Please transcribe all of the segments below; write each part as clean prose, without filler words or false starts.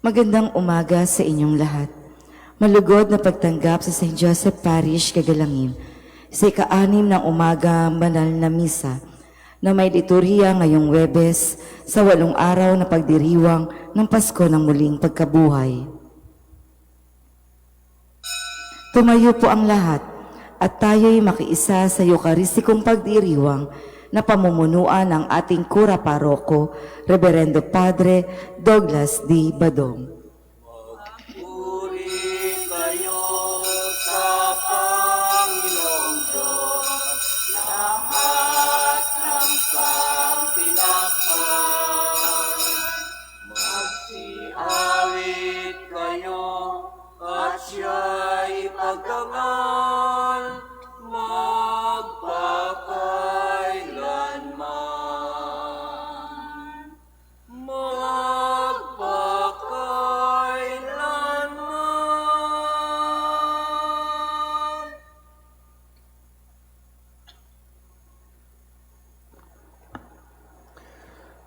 Magandang umaga sa inyong lahat. Malugod na pagtanggap sa St. Joseph Parish, Kagalangin, sa ika-6 ng umaga banal na misa na may liturhiya ngayong Huwebes sa 8 araw na pagdiriwang ng Pasko ng muling pagkabuhay. Tumayo po ang lahat at tayo'y makiisa sa Eucharistikong pagdiriwang na pamumunuan ng ating Kura Paroko, Reverendo Padre Douglas D. Badong. Magpuri kayo sa Panginoong Diyos, lahat ng santinakpan. Magsiawit kayo at siya'y pagdangal magpakailanman. Magpakailanman.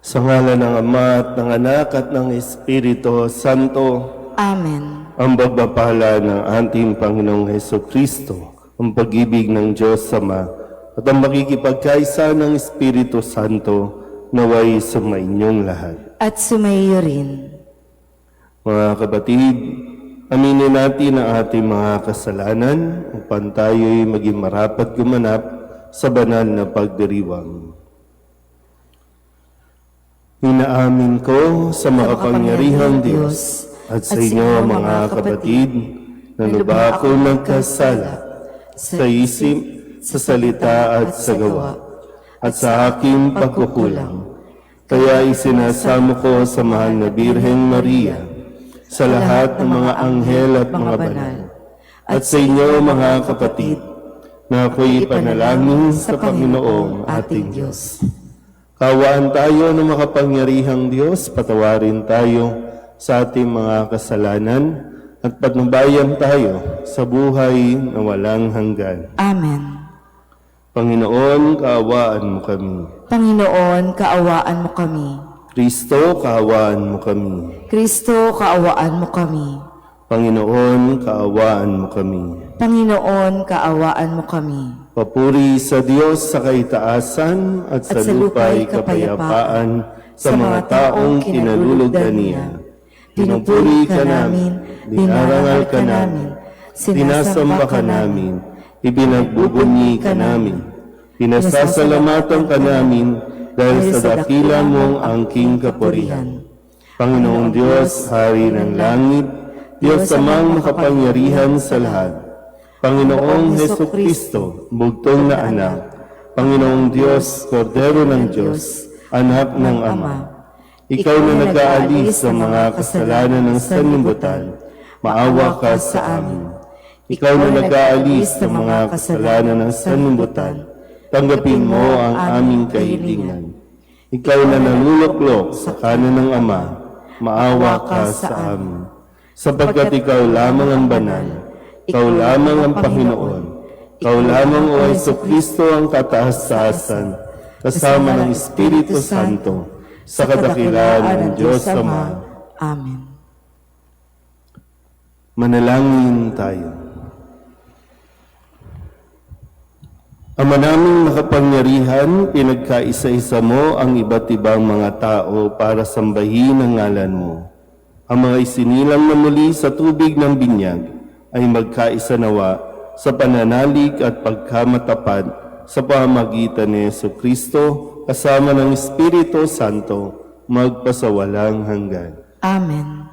Sa ngalan ng Ama at ng Anak at ng Espiritu Santo, Amen. ang pagpapala ng ating Panginoong Hesukristo, ang pag-ibig ng Diyos Ama, at ang makikipagkaisa ng Espiritu Santo naway sumainyong lahat. At sumaiyo rin. Mga kapatid, aminin natin ang ating mga kasalanan upang tayo'y maging marapat gumanap sa banal na pagdiriwang. Inaamin ko sa makapangyarihang Diyos at sa inyo mga kapatid na lubha ako nagkasala sa isip, sa salita at sa gawa at sa aking pagkukulang. Kaya isinasamo ko sa mahal na Birheng Maria, sa lahat ng mga anghel at mga banal, at sa inyo mga kapatid, na ako'y ipanalangin sa Panginoong ating Diyos. Kawaan tayo ng makapangyarihang Diyos, patawarin tayo sa ating mga kasalanan at patnubayan tayo sa buhay na walang hanggan. Amen. Panginoon, kaawaan mo kami. Panginoon, kaawaan mo kami. Kristo, kaawaan mo kami. Kristo, kaawaan mo kami. Panginoon, kaawaan mo kami. Panginoon, kaawaan mo kami. Papuri sa Diyos sa kaitaasan at sa lupa'y kapayapaan sa mga taong kinalulugdan niya. Pinupuri ka namin, dinarangal ka namin, sinasamba ka namin, ibinagbubunyi ka namin, pinasasalamatan ka namin dahil sa dakila mong angking kapurihan. Panginoong Diyos, Hari ng langit, Diyos amang makapangyarihan sa lahat, Panginoong Hesukristo, bugtong na anak, Panginoong Diyos, Kordero ng Diyos, anak ng Ama. Ikaw na nag-aalis sa mga kasalanan ng sanlibutan, maawa ka sa amin. Ikaw na nag-aalis sa mga kasalanan ng sanlibutan, tanggapin mo ang aming kahilingan. Ikaw na naluluklok sa kanan ng Ama, maawa ka sa amin. Sapagkat ikaw lamang ang banal, ikaw lamang ang Panginoon, ikaw lamang o Hesukristo ang kataas-taasan, kasama ng Espiritu Santo, sa kadakilaan ng Diyos Ama. Amen. Manalangin tayo. Ama naming makapangyarihan, pinagkaisa-isa mo ang iba't ibang mga tao para sambahin ang ngalan mo. Ang mga isinilang na muli sa tubig ng binyag ay magkaisa nawa sa pananalig at pagkamatapat sa pamamagitan ni Jesucristo kasama ng Espiritu Santo magpasawalang hanggan. Amen.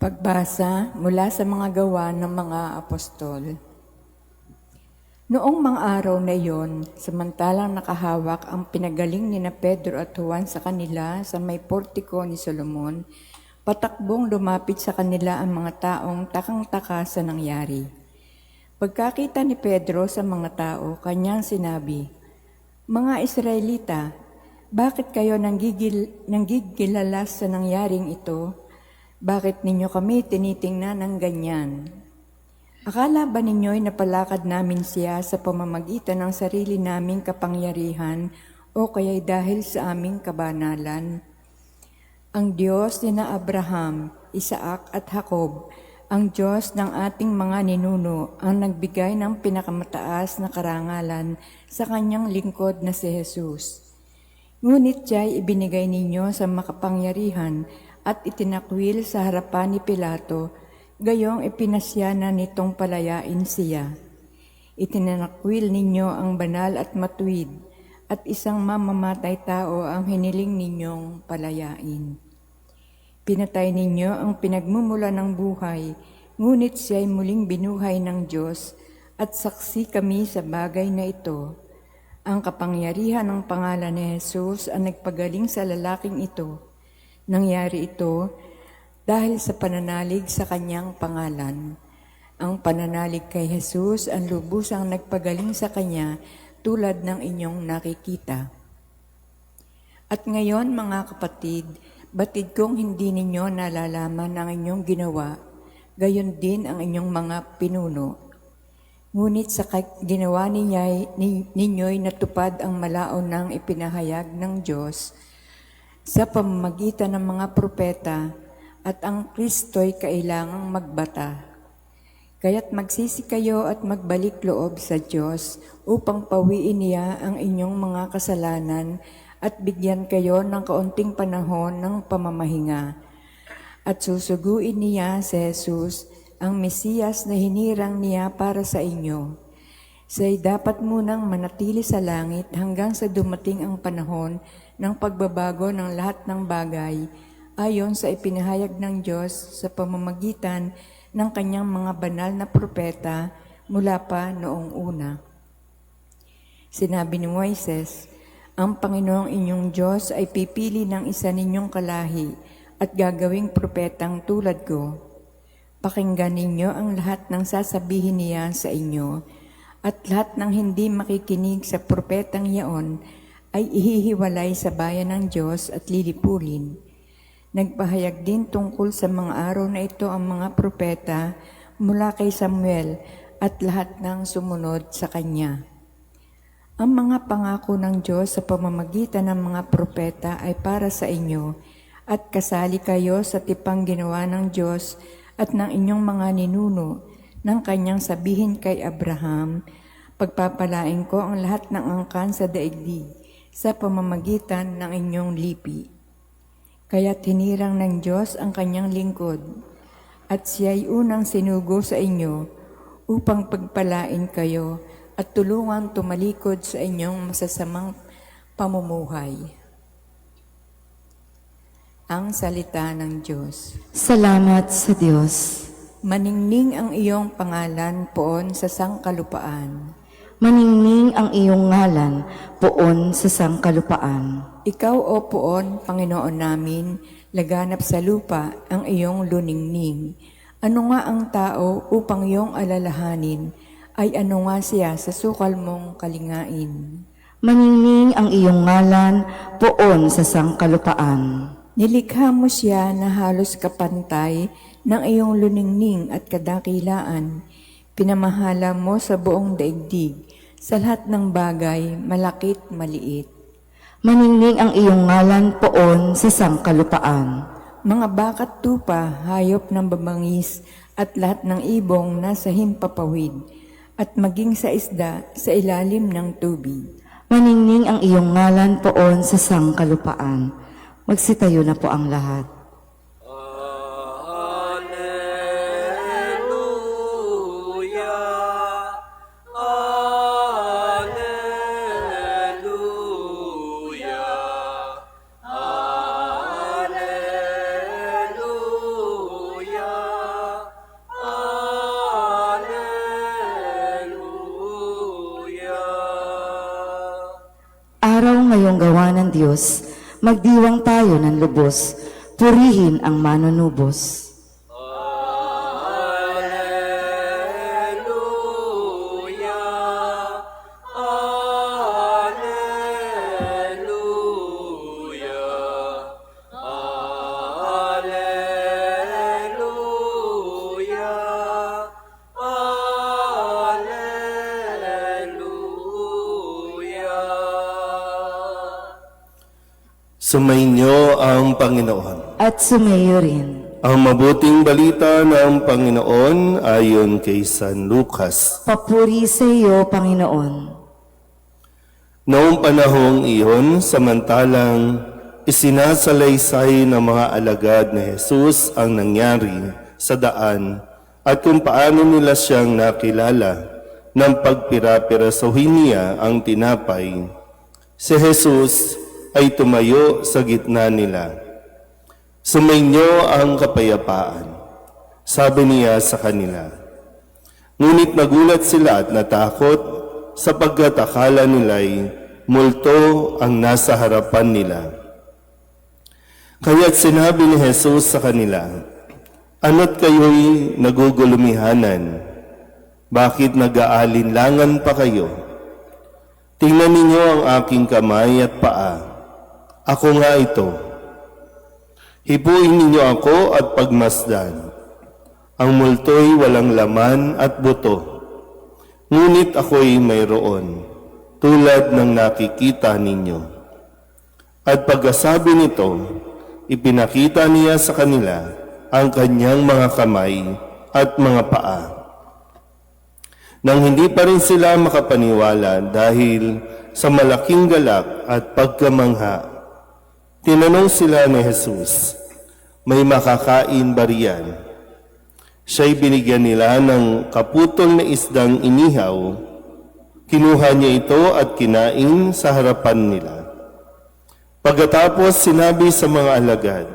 Pagbasa mula sa mga gawa ng mga apostol. Noong mga araw na iyon, samantalang nakahawak ang pinagaling ni na Pedro at Juan sa kanila sa may portiko ni Solomon, patakbong lumapit sa kanila ang mga taong takang-taka sa nangyari. Pagkakita ni Pedro sa mga tao, kanyang sinabi, "Mga Israelita, bakit kayo nanggigilala sa nangyaring ito? Bakit ninyo kami tinitingnan ng ganyan? Akala ba ninyo'y napalakad namin siya sa pamamagitan ng sarili naming kapangyarihan o kaya'y dahil sa aming kabanalan? Ang Diyos ni na Abraham, Isaac at Jacob, ang Diyos ng ating mga ninuno, ang nagbigay ng pinakamataas na karangalan sa kanyang lingkod na si Jesus. Ngunit siya'y ibinigay ninyo sa makapangyarihan at itinakwil sa harapan ni Pilato, gayong ipinasya na nitong palayain siya. Itinakwil ninyo ang banal at matuwid, at isang mamamatay tao ang hiniling ninyong palayain. Pinatay ninyo ang pinagmumula ng buhay, ngunit siya'y muling binuhay ng Diyos, at saksi kami sa bagay na ito. Ang kapangyarihan ng pangalan ni Jesus ang nagpagaling sa lalaking ito. Nangyari ito dahil sa pananalig sa kanyang pangalan. Ang pananalig kay Jesus ang lubusang nagpagaling sa kanya tulad ng inyong nakikita. At ngayon mga kapatid, batid kong hindi ninyo nalalaman ang inyong ginawa, gayon din ang inyong mga pinuno. Ngunit sa ginawa ninyo'y natupad ang malaon ng ipinahayag ng Diyos sa pamamagitan ng mga propeta, at ang Kristo'y kailangang magbata. Kaya't magsisi kayo at magbalik loob sa Diyos upang pawiin niya ang inyong mga kasalanan at bigyan kayo ng kaunting panahon ng pamamahinga. At susuguin niya si Jesus, ang Mesiyas na hinirang niya para sa inyo. Siya'y dapat munang manatili sa langit hanggang sa dumating ang panahon ng pagbabago ng lahat ng bagay ayon sa ipinahayag ng Diyos sa pamamagitan ng kanyang mga banal na propeta mula pa noong una. Sinabi ni Moises, ang Panginoong inyong Diyos ay pipili ng isa ninyong kalahi at gagawing propetang tulad ko. Pakinggan ninyo ang lahat ng sasabihin niya sa inyo, at lahat ng hindi makikinig sa propetang yaon ay ihihiwalay sa bayan ng Diyos at lilipulin. Nagpahayag din tungkol sa mga araw na ito ang mga propeta mula kay Samuel at lahat ng sumunod sa kanya. Ang mga pangako ng Diyos sa pamamagitan ng mga propeta ay para sa inyo, at kasali kayo sa tipang ginawa ng Diyos at ng inyong mga ninuno nang kanyang sabihin kay Abraham, pagpapalain ko ang lahat ng angkan sa daigdig sa pamamagitan ng inyong lipi. Kaya't hinirang ng Diyos ang kanyang lingkod, at siya'y unang sinugo sa inyo upang pagpalain kayo at tulungan tumalikod sa inyong masasamang pamumuhay. Ang salita ng Diyos. Salamat sa Diyos. Maningning ang iyong pangalan poon sa sangkalupaan. Maningning ang iyong ngalan poon sa sangkalupaan. Ikaw, O Poon, Panginoon namin, laganap sa lupa ang iyong luningning. Ano nga ang tao upang iyong alalahanin, ay ano nga siya sa sukal mong kalingain. Maningning ang iyong ngalan poon sa sangkalupaan. Nilikha mo siya na halos kapantay ng iyong luningning at kadakilaan. Pinamahala mo sa buong daigdig, sa lahat ng bagay, malakit, maliit. Maningning ang iyong ngalan poon sa sangkalupaan. Mga bakat tupa, hayop ng babangis, at lahat ng ibong nasa himpapawid, at maging sa isda sa ilalim ng tubig. Maningning ang iyong ngalan poon sa sangkalupaan. Magsitayo na po ang lahat. Araw ngayong gawa ng Diyos, magdiwang tayo ng lubos, purihin ang manunubos. Sumainyo ang Panginoon. At sumayo rin. Ang mabuting balita ng Panginoon ayon kay San Lucas. Papuri sa iyo, Panginoon. Noong panahong iyon, samantalang isinasalaysay ng mga alagad ni Jesus ang nangyari sa daan at kung paano nila siyang nakilala ng pagpira-pirasohin niya ang tinapay, si Jesus ay tumayo sa gitna nila. Sumainyo ang kapayapaan, sabi niya sa kanila. Ngunit nagulat sila at natakot sapagkat akala nila'y multo ang nasa harapan nila. Kaya't sinabi ni Jesus sa kanila, ano't kayo'y nagugulumihanan? Bakit nag-aalinlangan pa kayo? Tingnan ninyo ang aking kamay at paa. Ako nga ito. Hipuin ninyo ako at pagmasdan. Ang multo'y walang laman at buto. Ngunit ako'y mayroon, tulad ng nakikita ninyo. At pagkasabi nito, ipinakita niya sa kanila ang kanyang mga kamay at mga paa. Nang hindi pa rin sila makapaniwala dahil sa malaking galak at pagkamangha, tinanong sila ni Jesus, may makakain ba riyan? Siya'y binigyan nila ng kaputol na isdang inihaw. Kinuha niya ito at kinain sa harapan nila. Pagkatapos sinabi sa mga alagad,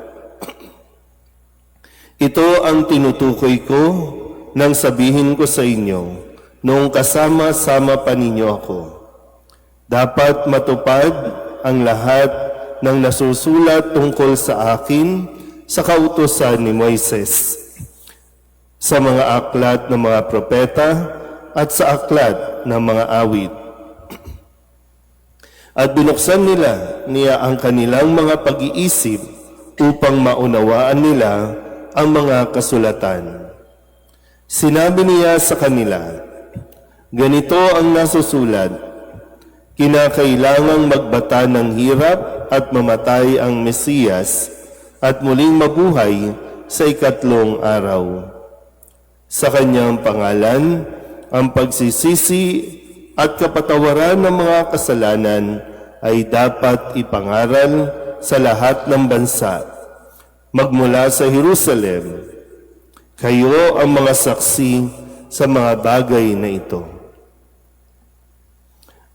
ito ang tinutukoy ko nang sabihin ko sa inyo noong kasama-sama pa ninyo ako. Dapat matupad ang lahat ng nasusulat tungkol sa akin sa kautusan ni Moises, sa mga aklat ng mga propeta at sa aklat ng mga awit. At binuksan niya ang kanilang mga pag-iisip upang maunawaan nila ang mga kasulatan. Sinabi niya sa kanila, ganito ang nasusulat, kinakailangang magbata ng hirap at mamatay ang Mesiyas at muling mabuhay sa ikatlong araw. Sa kanyang pangalan, ang pagsisisi at kapatawaran ng mga kasalanan ay dapat ipangaral sa lahat ng bansa, magmula sa Jerusalem. Kayo ang mga saksi sa mga bagay na ito.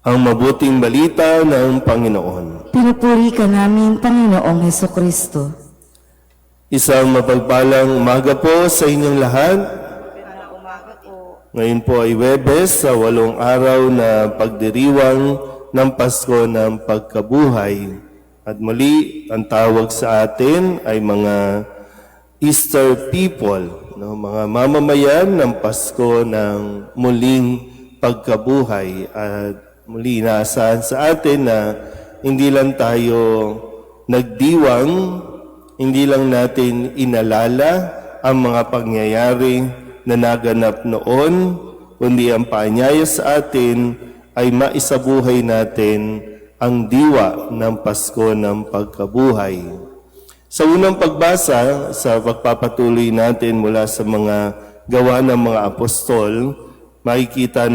Ang mabuting balita ng Panginoon. Pinupuri ka namin, Panginoong Hesukristo. Isang mapagpalang umaga po sa inyong lahat. Ngayon po ay Huwebes sa 8 araw na pagdiriwang ng Pasko ng Pagkabuhay. At muli, ang tawag sa atin ay mga Easter people, no? Mga mamamayan ng Pasko ng muling pagkabuhay. At muli, naasahan sa atin na hindi lang tayo nagdiwang, hindi lang natin inalala ang mga pangyayari na naganap noon, kundi ang paanyaya sa atin ay maisabuhay natin ang diwa ng Pasko ng Pagkabuhay. Sa unang pagbasa, sa pagpapatuloy natin mula sa mga gawa ng mga apostol, makikita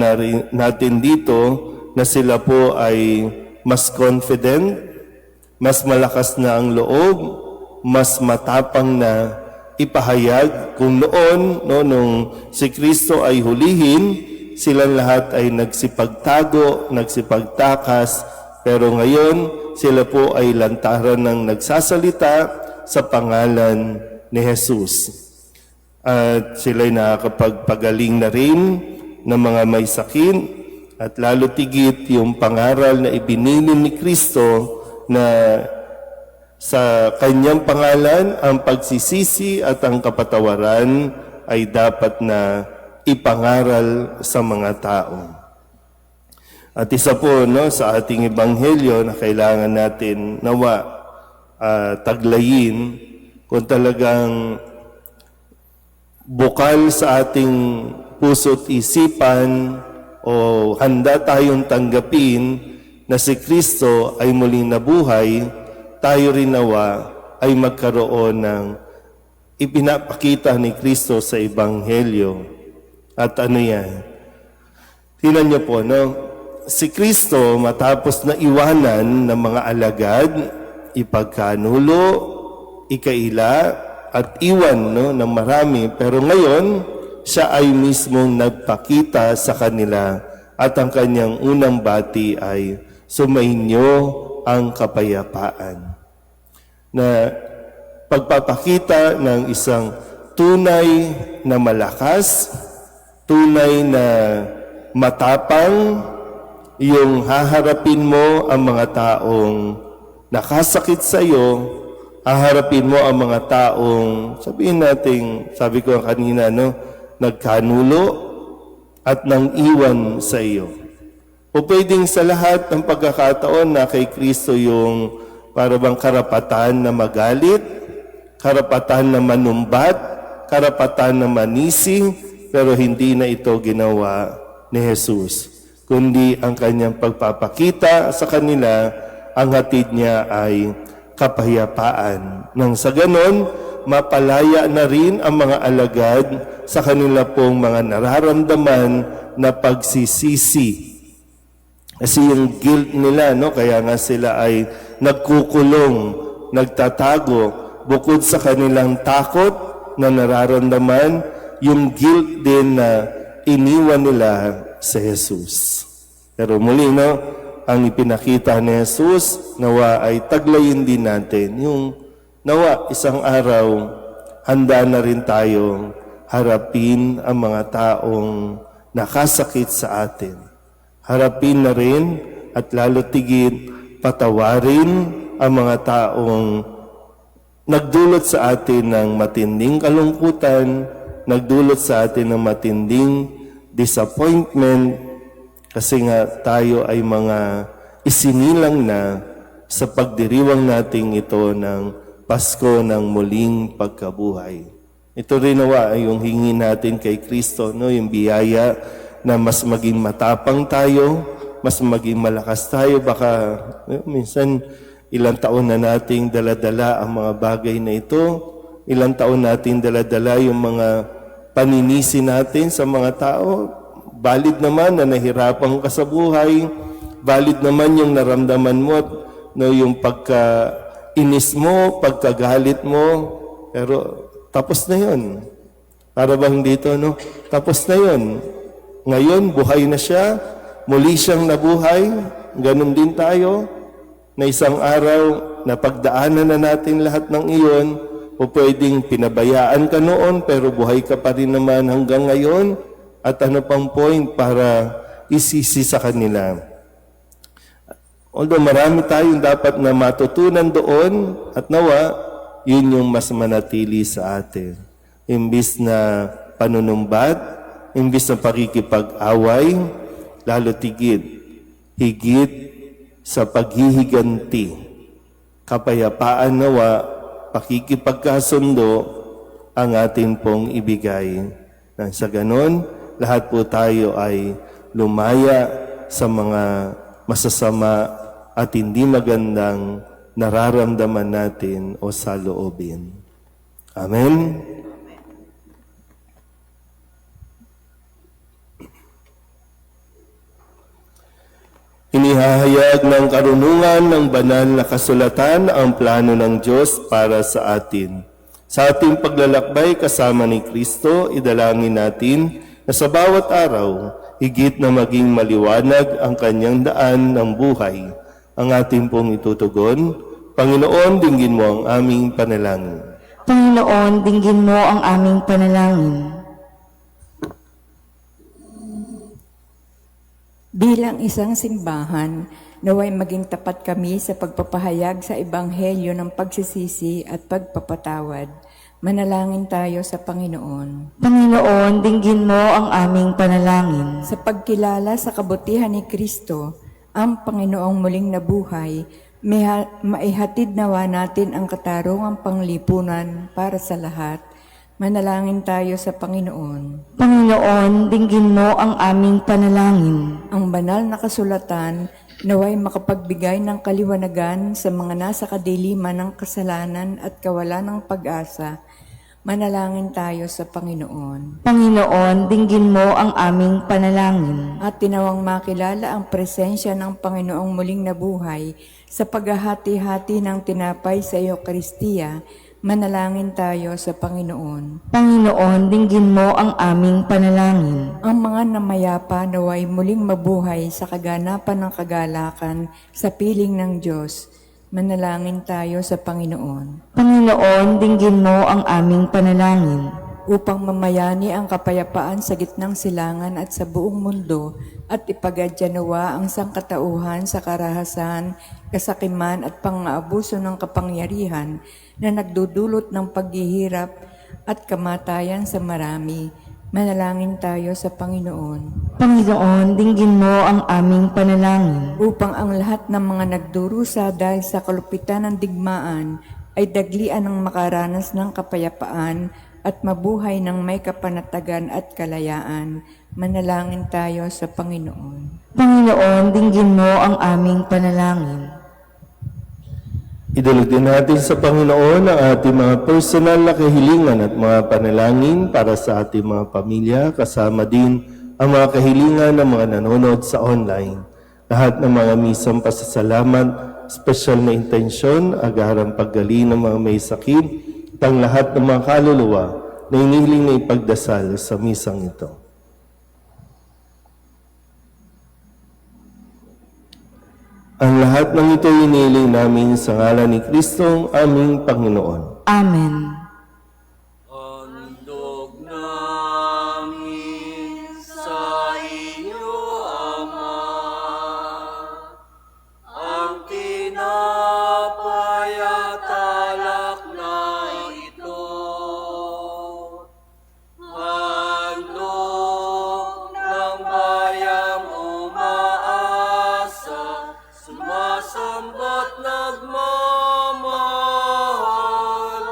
natin dito na sila po ay mas confident, mas malakas na ang loob, mas matapang na ipahayag. Kung noon, nung si Kristo ay hulihin, silang lahat ay nagsipagtago, nagsipagtakas, pero ngayon sila po ay lantaran ng nagsasalita sa pangalan ni Jesus. At sila'y nakakapagpagaling na rin ng mga may sakit, at lalo tigit yung pangaral na ibinilin ni Kristo na sa kanyang pangalan, ang pagsisisi at ang kapatawaran ay dapat na ipangaral sa mga tao. At isa po sa ating ebanghelyo na kailangan natin nawa taglayin kung talagang bukal sa ating puso't isipan o handa tayong tanggapin na si Kristo ay muling nabuhay, tayo rin nawa ay magkaroon ng ipinapakita ni Kristo sa Ebanghelyo. At ano yan? Tingnan niyo po, no? Si Kristo matapos na iwanan ng mga alagad, ipagkanulo, ikaila, at iwan ng marami. Pero ngayon, siya ay mismong nagpakita sa kanila at ang kanyang unang bati ay sumainyo ang kapayapaan. Na pagpapakita ng isang tunay na malakas, tunay na matapang, yung haharapin mo ang mga taong nakasakit sa iyo, haharapin mo ang mga taong, sabihin natin, sabi ko kanina, nagkanulo at nang iwan sa iyo. O pwedeng sa lahat ng pagkakataon na kay Kristo yung para bang karapatan na magalit, karapatan na manumbat, karapatan na manising, pero hindi na ito ginawa ni Jesus. Kundi ang kanyang pagpapakita sa kanila, ang hatid niya ay kapayapaan. Nang sa ganon, mapalaya na rin ang mga alagad sa kanila pong mga nararamdaman na pagsisisi. Kasi yung guilt nila, kaya nga sila ay nagkukulong, nagtatago, bukod sa kanilang takot na nararamdaman, yung guilt din na iniwan nila sa Jesus. Pero muli, ang ipinakita ni Jesus, nawa ay taglayin din natin. Yung nawa, isang araw, handa na rin tayong harapin ang mga taong nakasakit sa atin. Harapin na rin at lalo tigit patawarin ang mga taong nagdulot sa atin ng matinding kalungkutan, nagdulot sa atin ng matinding disappointment, kasi nga tayo ay mga isinilang na sa pagdiriwang nating ito ng Pasko ng muling pagkabuhay. Ito rin nawa ay yung hingi natin kay Kristo, yung biyaya na mas maging matapang tayo, mas maging malakas tayo. Baka minsan ilang taon na nating daladala ang mga bagay na ito, ilang taon nating daladala yung mga paninisi natin sa mga tao. Valid naman na nahirapan ka sa buhay, valid naman yung naramdaman mo, yung pagka-inis mo, pagkagalit mo, pero tapos na yun. Para bang dito, tapos na yun. Ngayon, buhay na siya, muli siyang nabuhay, ganun din tayo, na isang araw na pagdaanan na natin lahat ng iyon, o pwedeng pinabayaan ka noon, pero buhay ka pa rin naman hanggang ngayon, at ano pang point para isisi sa kanila. Although marami tayong dapat na matutunan doon, at nawa, yun yung mas manatili sa atin. Imbis na panunumbat, imbis na pakikipag-away, lalo higit sa paghihiganti. Kapayapaan nawa, pakikipagkasundo ang atin pong ibigay. Nang sa ganon, lahat po tayo ay lumaya sa mga masasama at hindi magandang nararamdaman natin o saloobin. Amen? Inihahayag ng karunungan ng banal na kasulatan ang plano ng Diyos para sa atin. Sa ating paglalakbay kasama ni Kristo, idalangin natin na sa bawat araw, higit na maging maliwanag ang kanyang daan ng buhay. Ang ating pong itutugon, Panginoon, dinggin mo ang aming panalangin. Panginoon, dinggin mo ang aming panalangin. Bilang isang simbahan, naway maging tapat kami sa pagpapahayag sa Ebanghelyo ng pagsisisi at pagpapatawad. Manalangin tayo sa Panginoon. Panginoon, dinggin mo ang aming panalangin. Sa pagkilala sa kabutihan ni Kristo, ang Panginoong muling nabuhay, maihatid nawa natin ang katarungang panglipunan para sa lahat. Manalangin tayo sa Panginoon. Panginoon, dinggin mo ang aming panalangin. Ang banal na kasulatan Naway makapagbigay ng kaliwanagan sa mga nasa kadiliman ng kasalanan at kawalan ng pag-asa. Manalangin tayo sa Panginoon. Panginoon, dinggin mo ang aming panalangin. At tinawang makilala ang presensya ng Panginoong muling nabuhay sa paghahati-hati ng tinapay sa Eucharistia. Manalangin tayo sa Panginoon. Panginoon, dinggin mo ang aming panalangin. Ang mga namayapa naway muling mabuhay sa kaganapan ng kagalakan sa piling ng Diyos. Manalangin tayo sa Panginoon. Panginoon, dinggin mo ang aming panalangin. Upang mamayani ang kapayapaan sa gitnang silangan at sa buong mundo at ipagadya nawa ang sangkatauhan sa karahasan, kasakiman at pang-aabuso ng kapangyarihan na nagdudulot ng paghihirap at kamatayan sa marami. Manalangin tayo sa Panginoon. Panginoon, dinggin mo ang aming panalangin. Upang ang lahat ng mga nagdurusa dahil sa kalupitan ng digmaan ay daglian ng makaranas ng kapayapaan at mabuhay ng may kapanatagan at kalayaan. Manalangin tayo sa Panginoon. Panginoon, dinggin mo ang aming panalangin. Idulog din natin sa Panginoon ang ating mga personal na kahilingan at mga panalangin para sa ating mga pamilya, kasama din ang mga kahilingan ng mga nanonood sa online. Lahat ng mga misang pasasalamat, special na intensyon, agarang paggaling ng mga may sakit, at ang lahat ng mga kaluluwa na inihiling na ipagdasal sa misang ito. Ang lahat ng ito inihiling namin sa ngalan ni Kristong aming Panginoon. Amen. Handog namin sa iyo, Ama, ang tinapay at alak na ito. Handog ng bayang umaasa, sumasamba't nagmamahal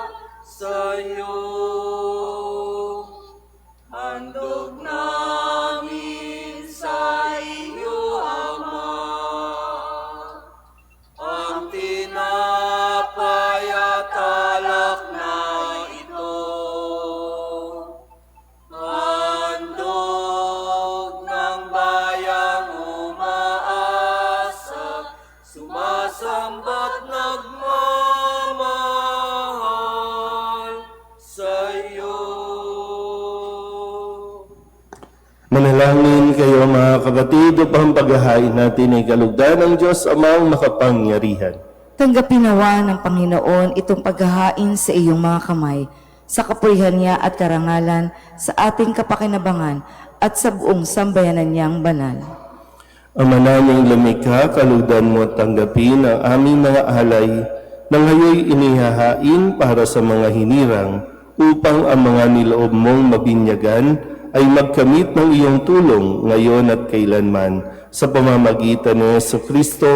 sa iyo. Handog namin sa iyo, Ama, ang tinapay at alak na ito. Handog ng bayang umaasa, sumasamba't nagmamahal sa iyo. Manalangin kayo mga kapatid upang paghahain natin ay kalugdan ng Diyos Amang makapangyarihan. Tanggapin nawa ng Panginoon itong paghahain sa iyong mga kamay, sa kapurihan niya at karangalan, sa ating kapakinabangan at sa buong sambayanan niyang banal. Ama naming lumikha, kalugdan mo at tanggapin ang aming mga alay na ngayoy inihahain para sa mga hinirang upang ang mga niloob mong mabinyagan ay magkamit ng iyong tulong ngayon at kailanman sa pamamagitan ni Jesucristo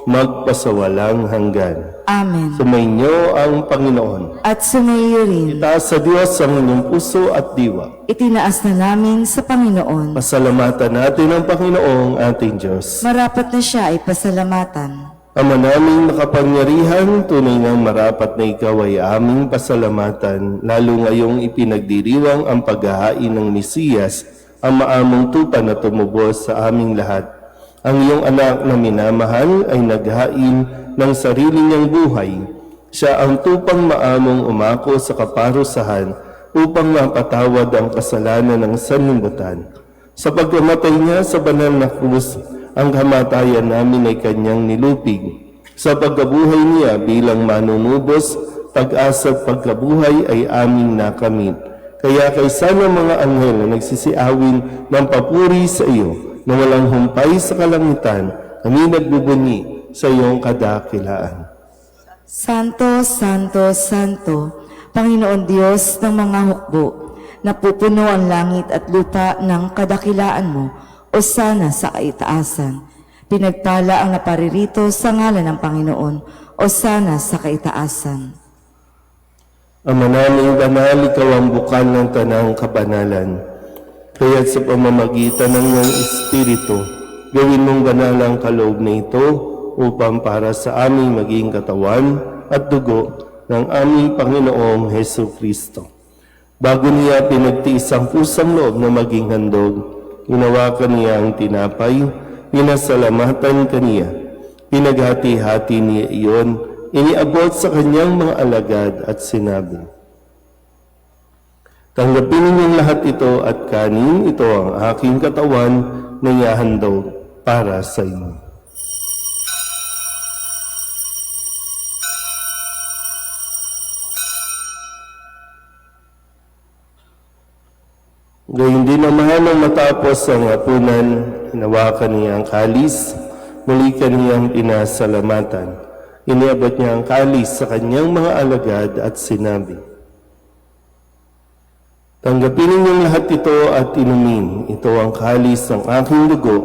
magpasawalang hanggan. Amen. Sumainyo ang Panginoon. At sumayo rin, Itaas sa Diyos ang inyong puso at diwa. itinaas na namin sa Panginoon. Pasalamatan natin ang Panginoong ating Diyos. Marapat na siya ay pasalamatan. Ama naming makapangyarihan, tunay ngang marapat na ikaw ay aming pasalamatan, lalo ngayong ipinagdiriwang ang paghahain ng Mesiyas, ang maamong tupa na tumubos sa aming lahat. Ang iyong anak na minamahal ay naghain ng sarili niyang buhay. Siya ang tupang maamong umako sa kaparusahan upang mapatawad ang kasalanan ng sanlibutan. Sa pagkamatay niya sa banal na krus, ang kamatayan namin ay kanyang nilupig. Sa pagkabuhay niya bilang manunubos, pag-asa at pagkabuhay ay aming nakamit. Kaya kaysa ng mga anghel na nagsisiawin ng papuri sa iyo, na walang humpay sa kalangitan, kami nagbubunyi sa iyong kadakilaan. Santo, Santo, Santo, Panginoon Diyos ng mga hukbo, napupuno ang langit at lupa ng kadakilaan mo, o sana sa kaitaasan. Pinagpala ang naparirito sa ngalan ng Panginoon, o sana sa kaitaasan. Ama naming banal, ikaw ang bukal ng tanang kabanalan. Kaya't sa pamamagitan ng iyong Espiritu, gawin mong banal ang kaloob na ito upang para sa aming maging katawan at dugo ng aming Panginoong Hesu Kristo. Bago niya pinagtiis ang pusang loob na maging handog, hinawakan niya ang tinapay, pinasalamatan kaniya, pinaghati-hati niya iyon, iniabot sa kanyang mga alagad at sinabi, "Tanggapin ninyong lahat ito at kanin, ito ang aking katawan na ihahandog para sa inyo." Gayun din naman nang matapos ang hapunan, hinawakan niya ang kalis, muli kaniyang pinasalamatan. Iniabot niya ang kalis sa kanyang mga alagad at sinabi, "Tanggapin ninyong lahat ito at inumin. Ito ang kalis ng aking dugo,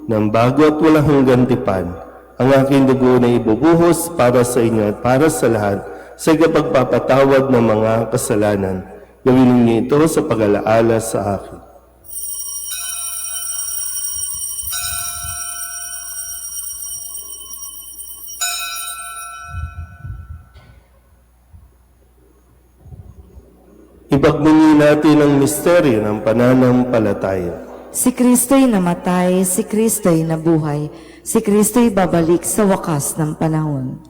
ng bago at walang hanggang tipan. Ang aking dugo na ibubuhos para sa inyo at para sa lahat sa ikapagpapatawad ng mga kasalanan. Gawin ninyo ito sa pag-alaala sa akin." Ipagbunyi natin ang misteryo ng pananampalataya. Si Kristo'y namatay, si Kristo'y nabuhay, si Kristo'y babalik sa wakas ng panahon.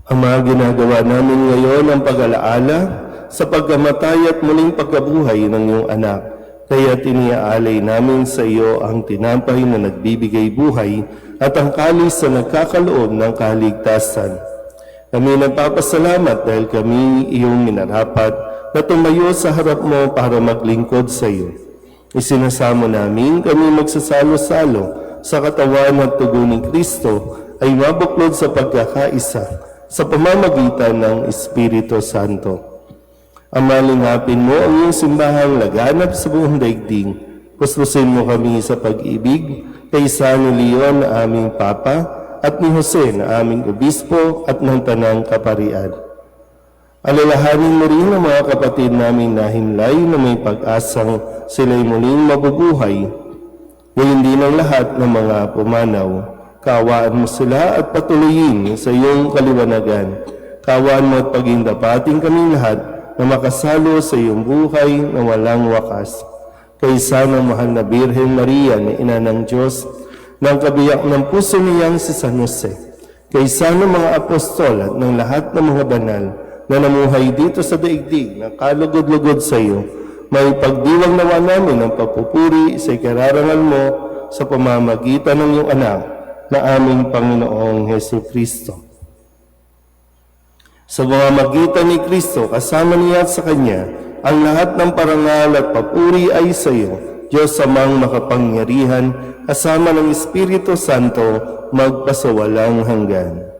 Ama, ginagawa namin ngayon ang pag-alaala sa pagkamatay at muling pagkabuhay ng iyong anak. Kaya tiniaalay namin sa iyo ang tinapay na nagbibigay buhay at ang kalis na nagkakaloob ng kaligtasan. Kami nagpapasalamat dahil kami iyong minarapat na tumayo sa harap mo para maglingkod sa iyo. Isinasamo namin kami magsasalo-salo sa katawan at tugo ni Kristo ay mabuklod sa pagkakaisa sa pamamagitan ng Espiritu Santo. Ama, lingapin mo ang iyong simbahang laganap sa buong daigdig. Puspusin mo kami sa pag-ibig kay San Leon na aming Papa at ni Jose na aming Obispo at ng Tanang Kaparian. Alalahanin mo rin ang mga kapatid namin na hinlay na may pag-asang sila'y muling mabubuhay. Ngayon din ang lahat ng mga pumanaw. Kaawaan mo sila at patuloyin sa iyong kaliwanagan. Kaawaan mo at pagindapating kaming lahat na makasalo sa iyong buhay na walang wakas. Kaysa ng mahal na Birhen Maria na Ina ng Diyos, ng kabiyak ng puso niyang si San Jose, kaysa ng mga apostol at ng lahat ng mga banal na namuhay dito sa daigdig na kalugod-lugod sa iyo, may pagdiwang nawa namin ang papupuri sa ikararangal mo sa pamamagitan ng iyong anak na aming Panginoong Hesu Kristo. Sa pamamagitan ni Kristo, kasama niya at sa Kanya, ang lahat ng parangal at papuri ay sa iyo, Diyos Amang makapangyarihan, kasama ng Espiritu Santo, magpasawalang hanggan.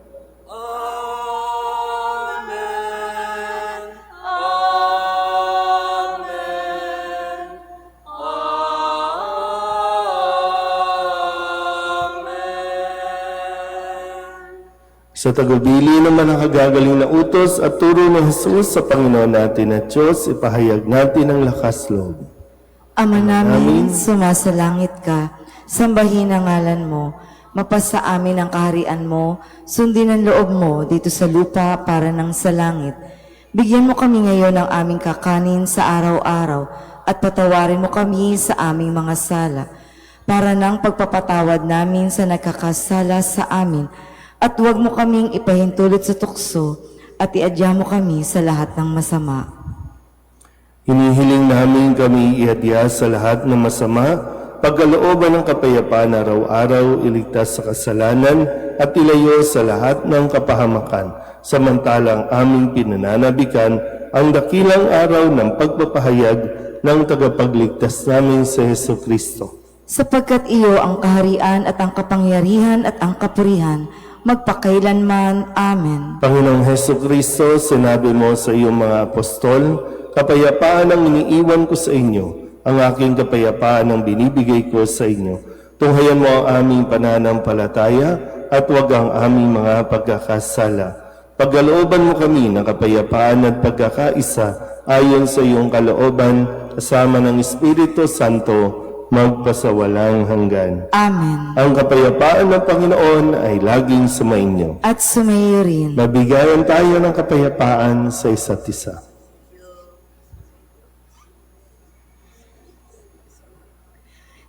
Sa tagubilin ng nakagagaling na utos at turo ng Jesus sa Panginoon natin at Diyos, ipahayag natin ang lakas loob. Ama namin, sumasalangit ka, sambahin ang ngalan mo, mapasa amin ang kaharian mo, sundin ang loob mo dito sa lupa para nang sa langit. Bigyan mo kami ngayon ng aming kakanin sa araw-araw at patawarin mo kami sa aming mga sala, para nang pagpapatawad namin sa nagkakasala sa amin, at huwag mo kaming ipahintulot sa tukso at iadya mo kami sa lahat ng masama. Hinihiling namin kami iadya sa lahat ng masama, pagkalooban ng kapayapaan araw-araw, iligtas sa kasalanan at ilayo sa lahat ng kapahamakan, samantalang aming pinananabikan ang dakilang araw ng pagpapahayag ng tagapagligtas namin sa Hesu Kristo. Sapagkat iyo ang kaharian at ang kapangyarihan at ang kapurihan, magpakailanman. Amen. Panginoong Hesu Kristo, sinabi mo sa iyong mga apostol, kapayapaan ang iniiwan ko sa inyo, ang aking kapayapaan ang binibigay ko sa inyo. Tunghayan mo ang aming pananampalataya at huwag ang aming mga pagkakasala. Pagkalooban mo kami ng kapayapaan at pagkakaisa ayon sa iyong kalooban, kasama ng Espiritu Santo, magpasawalang hanggan. Amen. Ang kapayapaan ng Panginoon ay laging sumainyo. At sumayo rin. Nabigayan tayo ng kapayapaan sa isa't isa.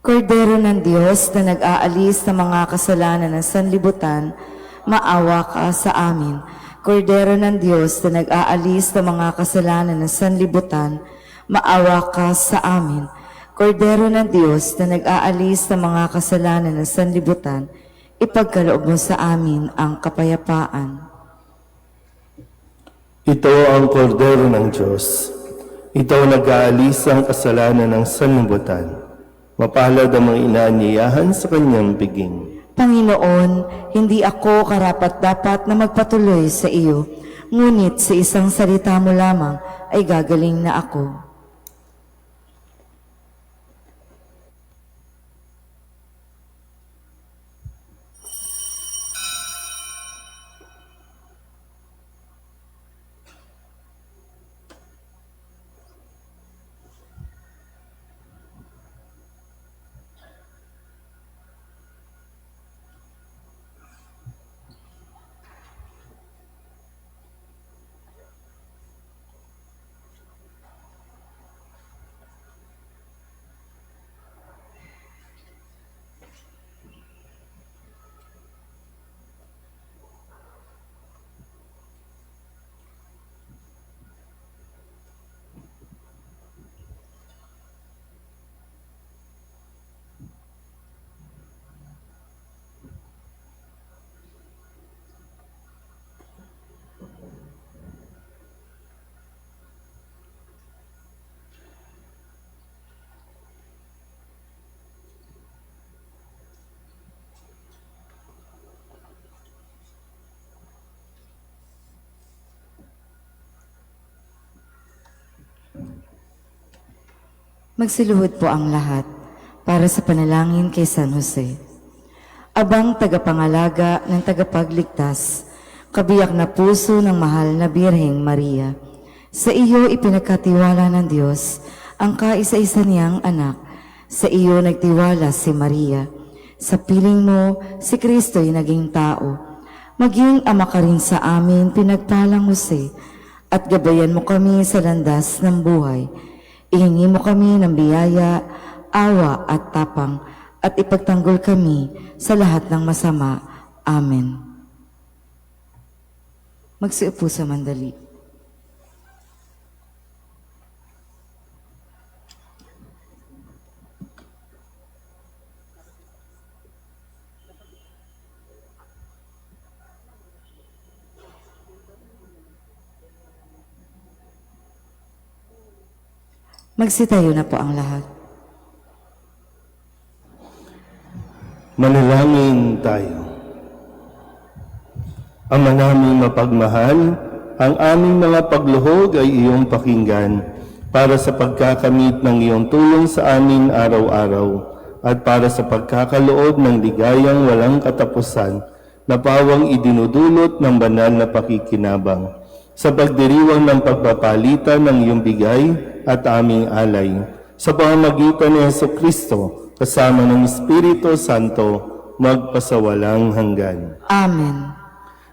Kordero ng Diyos na nag-aalis ng mga kasalanan ng sanlibutan, maawa ka sa amin. Kordero ng Diyos na nag-aalis ng mga kasalanan ng sanlibutan, maawa ka sa amin. Kordero ng Diyos na nag-aalis ng mga kasalanan ng sanlibutan, ipagkaloob mo sa amin ang kapayapaan. Ito ang kordero ng Diyos. Ito ang nag-aalis ng kasalanan ng sanlibutan. Mapalad ang mga inaanyayahan sa kanyang piging. Panginoon, hindi ako karapat-dapat na magpatuloy sa iyo, ngunit sa isang salita mo lamang ay gagaling na ako. Magsiluhod po ang lahat para sa panalangin kay San Jose. Abang tagapangalaga ng tagapagligtas, kabiyak na puso ng mahal na Birheng Maria, sa iyo ipinagkatiwala ng Diyos ang kaisa-isa niyang anak. Sa iyo nagtiwala si Maria. Sa piling mo, si Kristo'y naging tao. Maging ama ka rin sa amin, pinagpalang Jose, at gabayan mo kami sa landas ng buhay. Ihingi mo kami ng biyaya, awa at tapang, at ipagtanggol kami sa lahat ng masama. Amen. Magsiupo sa mandali. Magsitayo na po ang lahat. Manalangin tayo. Ama naming mapagmahal, ang aming mga pagluhod ay iyong pakinggan para sa pagkakamit ng iyong tulong sa amin araw-araw at para sa pagkakaloob ng ligayang walang katapusan na pawang idinudulot ng banal na pakikinabang sa pagdiriwang ng pagpapalitan ng iyong bigay at aming alay sa pamamagitan ni Jesucristo kasama ng Espiritu Santo magpasawalang hanggan. Amen.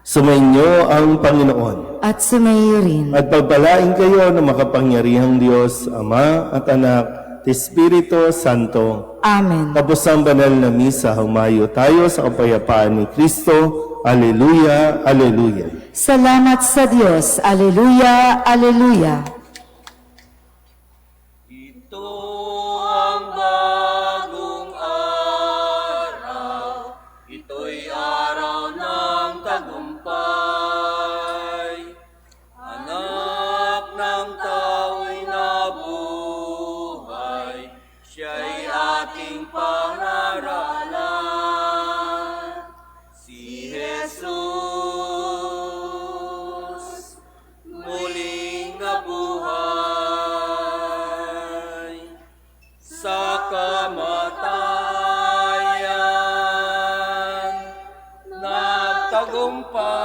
Sumainyo ang Panginoon At sumayo rin. at pagpalain kayo ng makapangyarihang Diyos, Ama at Anak at Espiritu Santo. Amen. Tapos ang banal na misa, humayo tayo sa kapayapaan ni Kristo. Alleluia, Alleluia. Salamat sa Diyos. Alleluia, Alleluia. Ito ang bagong araw, ito'y araw ng tagumpay. Anak ng tao'y nabuhay, siya'y ating pangaralan. Si Jesus muling nabuhay sa kamatayan, nagtagumpay.